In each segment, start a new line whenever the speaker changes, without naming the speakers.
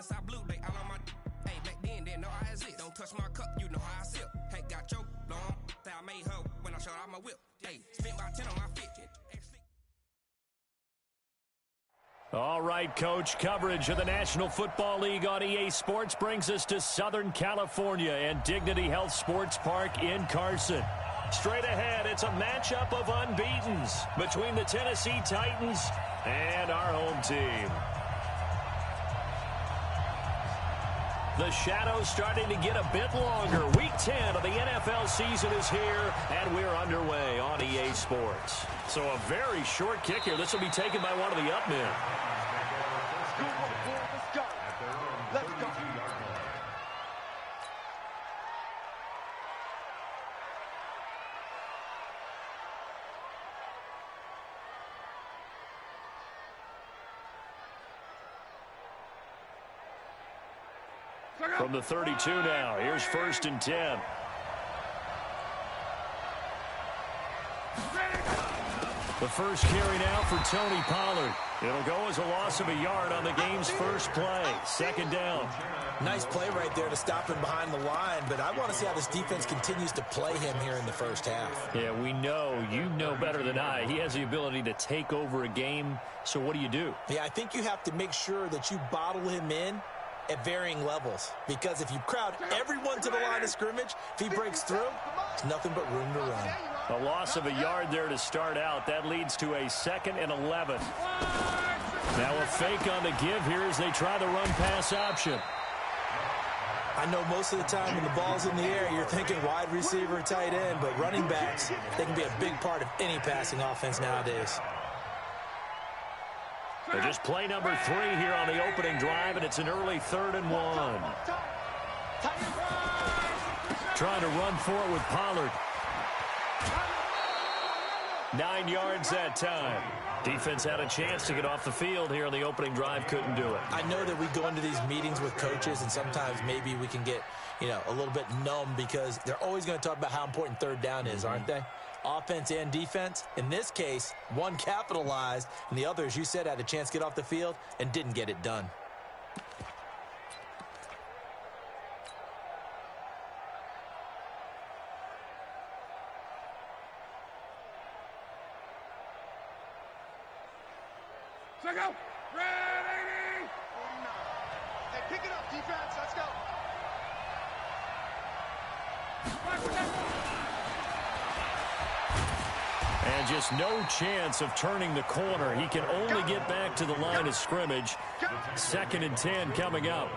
inside blue, they all on my. Hey, back then, didn't know I exist. Don't touch my cup, you know how I sip. Hey, got your long, that I made her when I showed out my whip. Hey, spent about 10 on my fit.
All right, Coach, coverage of the National Football League on EA Sports brings us to Southern California and Dignity Health Sports Park in Carson. Straight ahead, it's a matchup of unbeatens between the Tennessee Titans and our home team. The shadow's starting to get a bit longer. Week 10 of the NFL season is here, and we're underway on EA Sports. So a very short kick here. This will be taken by one of the up men.
Let's go.
From the 32 now, here's 1st and 10. The first carry now for Tony Pollard. It'll go as a loss of a yard on the game's first play. 2nd down.
Nice play right there to stop him behind the line, but I want to see how this defense continues to play him here in the first half.
Yeah, we know. You know better than I. He has the ability to take over a game, so what do?
Yeah, I think you have to make sure that you bottle him in at varying levels, because if you crowd everyone to the line of scrimmage, if he breaks through, there's nothing but room to run.
A loss of a yard there to start out. That leads to a 2nd and 11. Now a fake on the give here as they try the run-pass option.
I know most of the time when the ball's in the air, you're thinking wide receiver, tight end, but running backs, they can be a big part of any passing offense nowadays.
They're just play number 3 here on the opening drive, and it's an early 3rd and 1. Trying to run for it with Pollard. 9 yards that time. Defense had a chance to get off the field here on the opening drive, couldn't do it.
I know that we go into these meetings with coaches, and sometimes maybe we can get, a little bit numb because they're always going to talk about how important 3rd down is, aren't they? Offense and defense. In this case, one capitalized, and the other, as you said, had a chance to get off the field and didn't get it done.
Let's go. Ready. Hey, pick it up, defense. Let's go.
And just no chance of turning the corner. He can only get back to the line of scrimmage. 2nd and 10 coming up.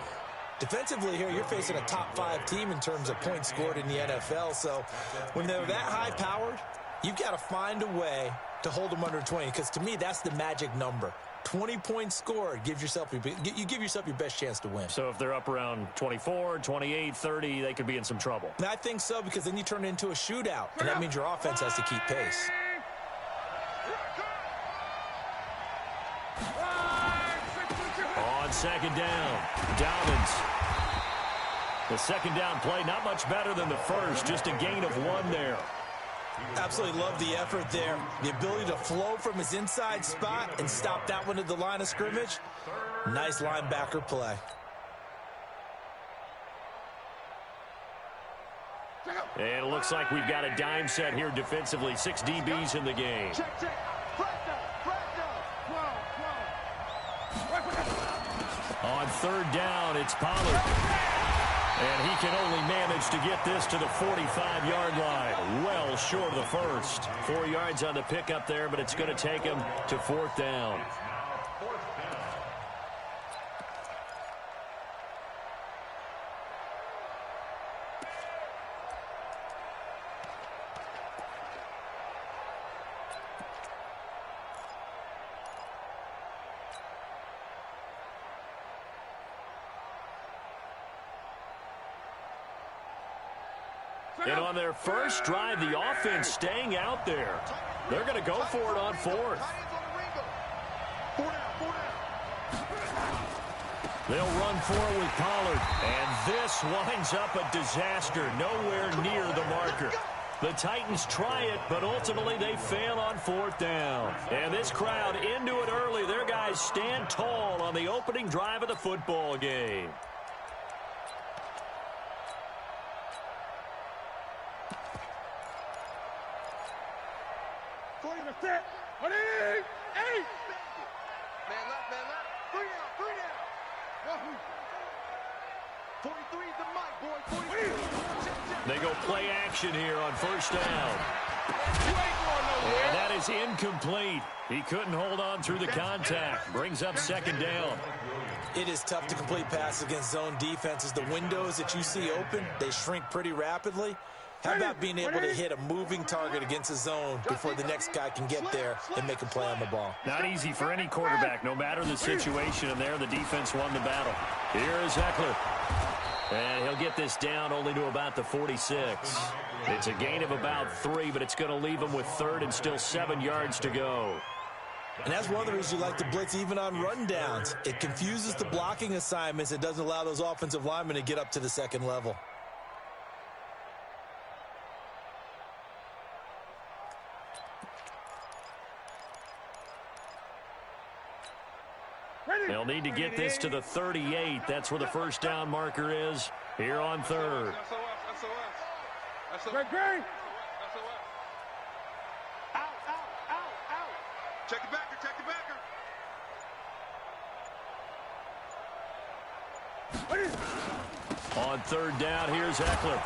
Defensively here, you're facing a top 5 team in terms of points scored in the NFL. So when they're that high-powered, you've got to find a way to hold them under 20, because to me, that's the magic number. 20 points scored, you give yourself your best chance to win.
So if they're up around 24, 28, 30, they could be in some trouble.
And I think so, because then you turn it into a shootout, and that means your offense has to keep pace.
On 2nd down, Dobbins. The 2nd down play, not much better than the first, just a gain of 1 there.
Absolutely love the effort there. The ability to flow from his inside spot and stop that one at the line of scrimmage. Nice linebacker play.
And it looks like we've got a dime set here defensively. 6 DBs in the game. On 3rd down, it's Pollard. And he can only manage to get this to the 45-yard line. Well short of the first. 4 yards on the pickup there, but it's going to take him to 4th down. And on their first drive, the offense staying out there. They're going to go for it on 4th. They'll run for it with Pollard. And this winds up a disaster. Nowhere near the marker. The Titans try it, but ultimately they fail on 4th down. And this crowd into it early. Their guys stand tall on the opening drive of the football game. They go play action here on 1st down. And that is incomplete. He couldn't hold on through the contact. Brings up 2nd down.
It is tough to complete passes against zone defenses. The windows that you see open, they shrink pretty rapidly. How about being able to hit a moving target against a zone before the next guy can get there and make a play on the ball?
Not easy for any quarterback, no matter the situation. And there, the defense won the battle. Here is Eckler. And he'll get this down only to about the 46. It's a gain of about 3, but it's going to leave him with 3rd and still 7 yards to go.
And that's one of the reasons you like to blitz even on rundowns. It confuses the blocking assignments. It doesn't allow those offensive linemen to get up to the 2nd level.
They'll need to get this to the 38. That's where the 1st down marker is here on 3rd.
Check the backer, check the backer.
On 3rd down, here's Eckler.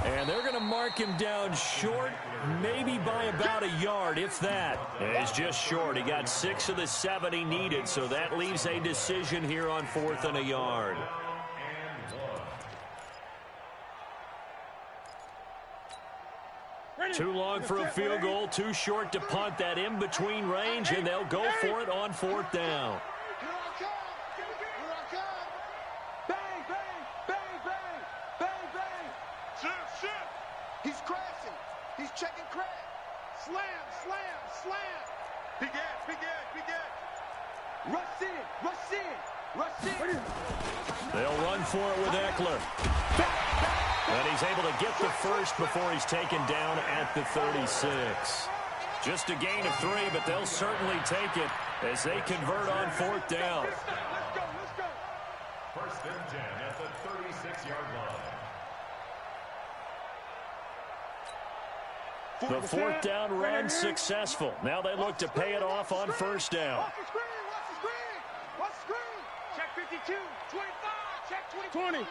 And they're going to mark him down short, maybe by about a yard, if that. And it's just short. He got 6 of the 7 he needed, so that leaves a decision here on 4th and a yard. Too long for a field goal, too short to punt. That in-between range, and they'll go for it on 4th down.
He's crashing. He's checking crash. Slam, slam, slam. Big edge, big edge, big edge. Rush in, rush in, rush in.
They'll run for it with Eckler. And he's able to get the 1st before he's taken down at the 36. Just a gain of 3, but they'll certainly take it as they convert on 4th down.
Let's go, let's go.
1st and 10 at the 36-yard line.
The 4th down run successful. Now they look to pay it off on 1st down.
Watch the screen, watch the screen, watch the screen. Check 52, 25, check 20. 20. 25.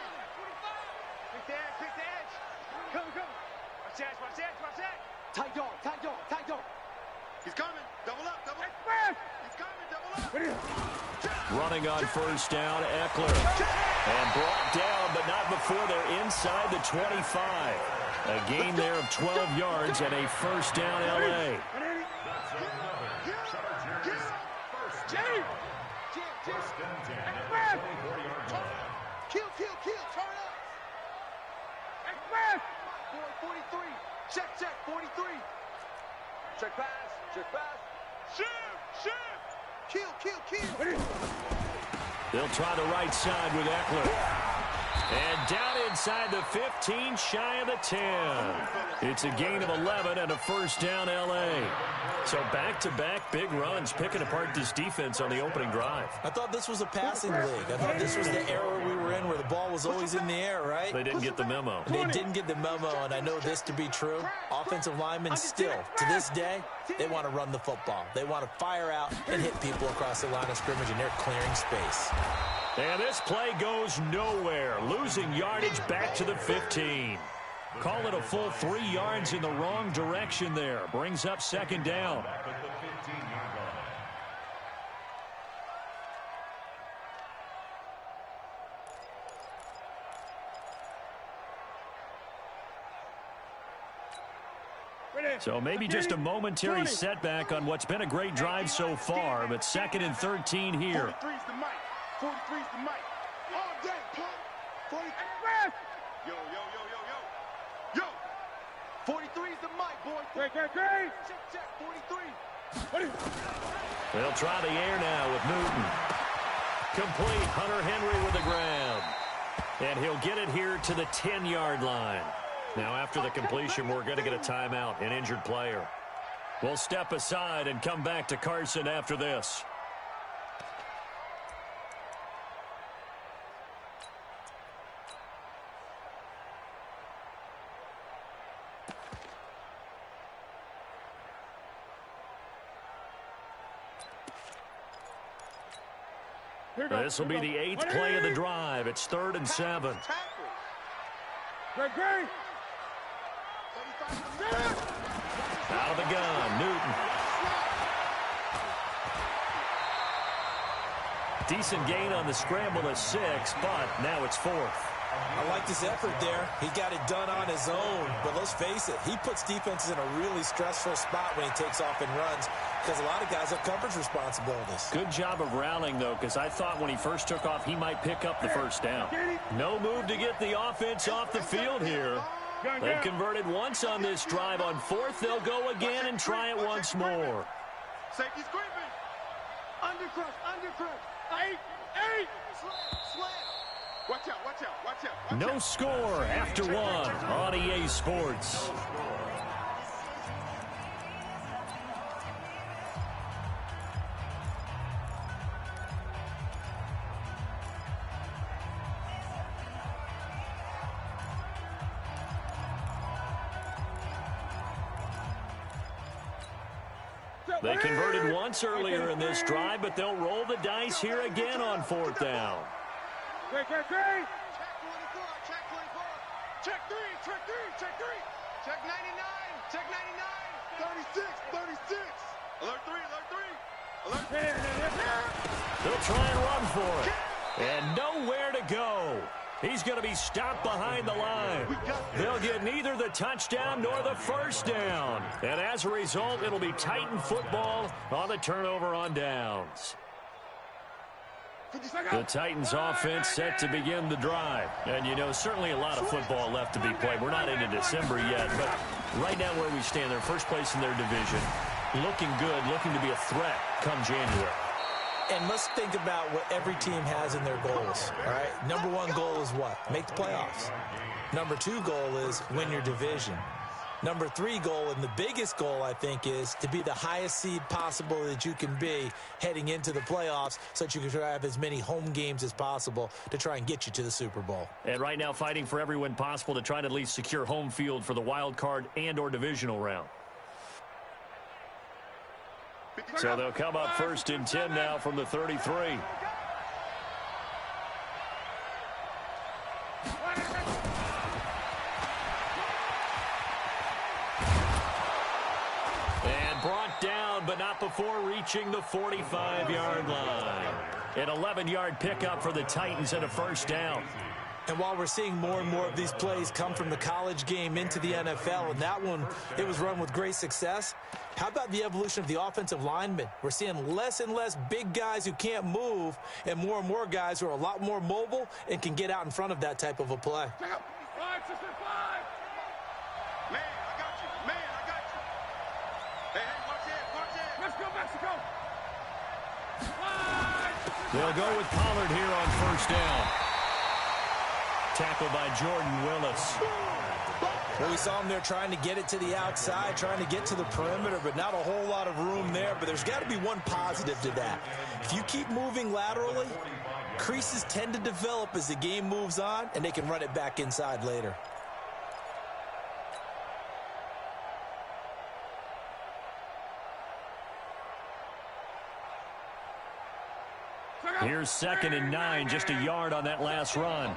Quick the edge, quick the edge. Come, come. Watch that, watch that, watch that. Tight dog, tight dog, tight dog. He's coming. Double up, double up. He's coming, double up.
Running on 1st down, Eckler. And brought down, but not before they're inside the 25. A gain there of 12 yards and a 1st down, L.A.
Kill, kill, kill, turn up. 43. Check, check, 43. Check pass, check pass. Shoot, shoot. Kill, kill, kill.
They'll try the right side with Eckler. And down inside the 15, shy of the 10. It's a gain of 11 and a 1st down, L.A. So back-to-back big runs, picking apart this defense on the opening drive.
I thought this was a passing league. I thought this was the era we were in where the ball was always in the air, right?
They didn't get the memo.
They didn't get the memo, and I know this to be true. Offensive linemen still, to this day, they want to run the football. They want to fire out and hit people across the line of scrimmage, and they're clearing space.
And this play goes nowhere, losing yardage back to the 15. Call it a full 3 yards in the wrong direction there. Brings up 2nd down. So maybe just a momentary setback on what's been a great drive so far, but 2nd and 13 here.
43's the mic. 43's the mic. All day, punt. 43. Yo, yo, yo, yo, yo. Yo. 43's the mic, boy. Great. Check, check, 43.
They'll try the air now with Newton. Complete. Hunter Henry with the grab. And he'll get it here to the 10-yard line. Now, after the completion, we're going to get a timeout, an injured player. We'll step aside and come back to Carson after this. This will be the 8th play of the drive. It's 3rd and 7. Out of the gun, Newton. Decent gain on the scramble of 6, but now it's 4th.
I like this effort there. He got it done on his own, but let's face it, he puts defenses in a really stressful spot when he takes off and runs because a lot of guys have coverage responsibilities. Good
job of rallying, though, because I thought when he first took off, he might pick up the first down. No move to get the offense off the field here. They've converted once on this drive. On 4th, they'll go again and try it once more.
Safety's creeping. Undercrush. 8. Slam. Watch out.
No score after 1 on EA Sports. They converted once earlier in this drive, but they'll roll the dice here again on 4th down.
Check 24. Check 3. Check 99. 36. Alert 3.
They'll try and run for it. And nowhere to go. He's going to be stopped behind the line. They'll get neither the touchdown nor the first down. And as a result, it'll be Titan football on the turnover on downs. The Titans offense set to begin the drive. And, you know, certainly a lot of football left to be played. We're not into December yet, but right now where we stand, they're first place in their division. Looking good, looking to be a threat come January.
And let's think about what every team has in their goals, all right? Number 1 goal is what? Make the playoffs. Number 2 goal is win your division. Number 3 goal, and the biggest goal, I think, is to be the highest seed possible that you can be heading into the playoffs so that you can try to have as many home games as possible to try and get you to the Super Bowl.
And right now fighting for every win possible to try to at least secure home field for the wild card and or divisional round. So they'll come up 1st and 10 now from the 33. And brought down, but not before reaching the 45-yard line. An 11-yard pickup for the Titans and a first down.
And while we're seeing more and more of these plays come from the college game into the NFL, and that one, it was run with great success, how about the evolution of the offensive linemen? We're seeing less and less big guys who can't move and more guys who are a lot more mobile and can get out in front of that type of a play.
5, 6, 5. Man, I got you. Hey, watch it. Let's go, Mexico. 5, 6, 5.
They'll go with Pollard here on first down. Tackled by Jordan Willis.
Well, we saw him there trying to get it to the outside, trying to get to the perimeter, but not a whole lot of room there. But there's got to be one positive to that. If you keep moving laterally, creases tend to develop as the game moves on, and they can run it back inside later.
Here's 2nd and 9, just a yard on that last run.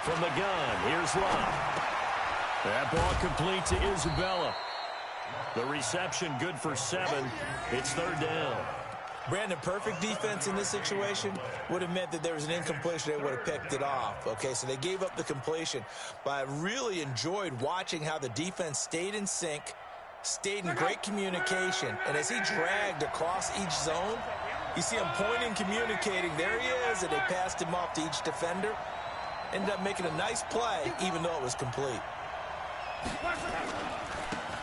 From the gun, here's Love. That ball complete to Isabella. The reception good for 7. It's 3rd down.
Brandon, perfect defense in this situation would have meant that there was an incompletion. They would have picked it off. Okay, so they gave up the completion. But I really enjoyed watching how the defense stayed in sync, stayed in great communication, and as he dragged across each zone, you see him pointing, communicating. There he is, and they passed him off to each defender. Ended up making a nice play, even though it was complete.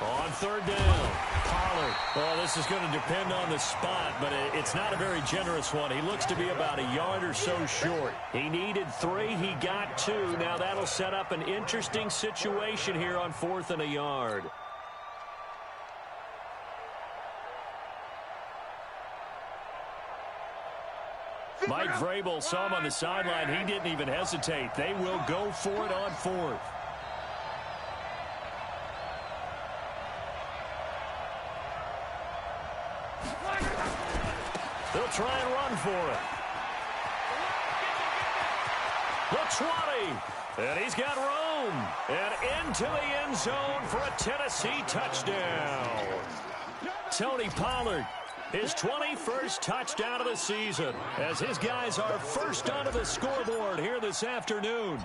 On third down, Pollard. Well, this is going to depend on the spot, but it's not a very generous one. He looks to be about a yard or so short. He needed 3. He got 2. Now that'll set up an interesting situation here on 4th and a yard. Mike Vrabel saw him on the sideline. He didn't even hesitate. They will go for it on 4th. They'll try and run for it. The 20. And he's got room. And into the end zone for a Tennessee touchdown. Tony Pollard, his 21st touchdown of the season, as his guys are first onto the scoreboard here this afternoon.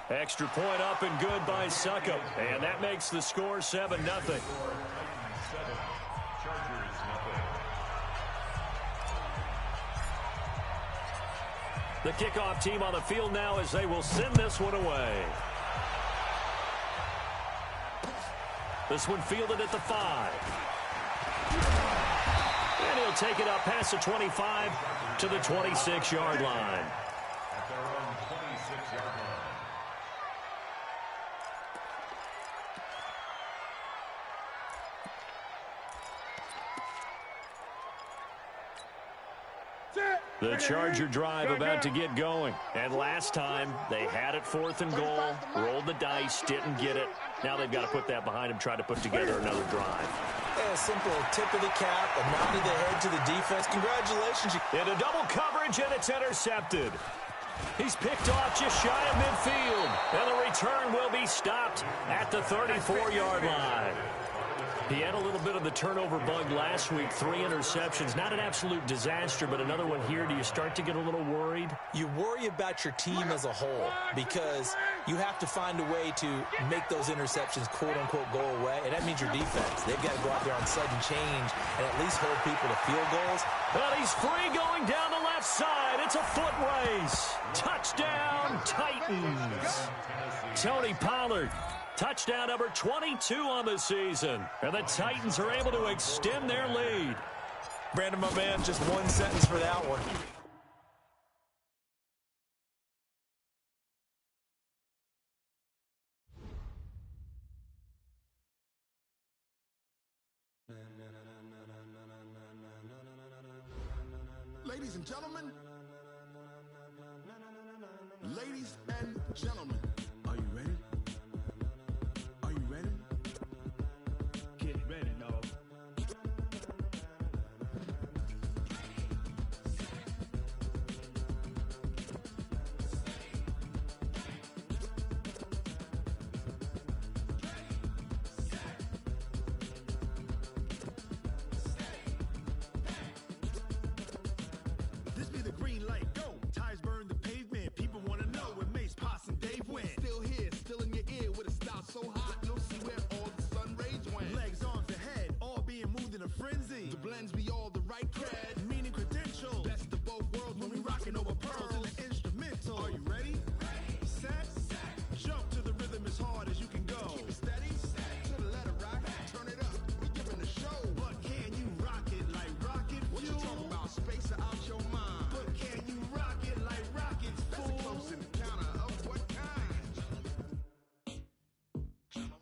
Extra point up and good by Succop. And that makes the score 7-0. The kickoff team on the field now as they will send this one away. This one fielded at the 5. And he'll take it up past the 25 to the 26-yard line.
At their own 26-yard line.
The Charger drive about to get going. And last time, they had it 4th and goal, rolled the dice, didn't get it. Now they've got to put that behind them, try to put together another drive.
A simple tip of the cap, a nod of the head to the defense. Congratulations.
Into double coverage, and it's intercepted. He's picked off just shy of midfield. And the return will be stopped at the 34-yard line. He had a little bit of the turnover bug last week, 3 interceptions. Not an absolute disaster, but another one here. Do you start to get a little worried?
You worry about your team as a whole because you have to find a way to make those interceptions, quote-unquote, go away, and that means your defense. They've got to go out there on sudden change and at least hold people to field goals.
Well, he's free going down the left side. It's a foot race. Touchdown, Titans. Tony Pollard. Touchdown number 22 on the season. And the Titans are able to extend their lead.
Brandon, my man, just one sentence for that one.
Ladies and gentlemen, ladies and gentlemen, are you ready? Are you ready? Get ready, dog. This be the green light, go. Tires burn the pavement. People want to know where Mace, Poss, and Dave went. Still here, still in your ear with a style so hot, you'll see where all the sun rays went. Legs, arms, and head, all being moved in a frenzy. The blends be all the right cred, meaning credentials. Best of both worlds when we rockin' over pearls in the instrumental. Are you ready? Set. Jump to the rhythm as hard as you can go. Keep it steady. To the letter rock. Turn it up. We giving the show. But can you rock it like rocket fuel? What you talking about? Space or out your mind? But can you rock it like rockets, fool? That's a close encounter of what kind? Gentlemen.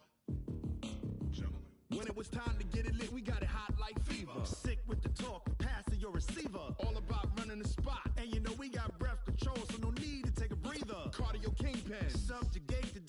When it was time to get it lit, we got it hot like fever. Sick with the talk, pass to your receiver. All about running the spot. And you know we got breath control, so no need to take a breather. Cardio kingpin. Subjugate the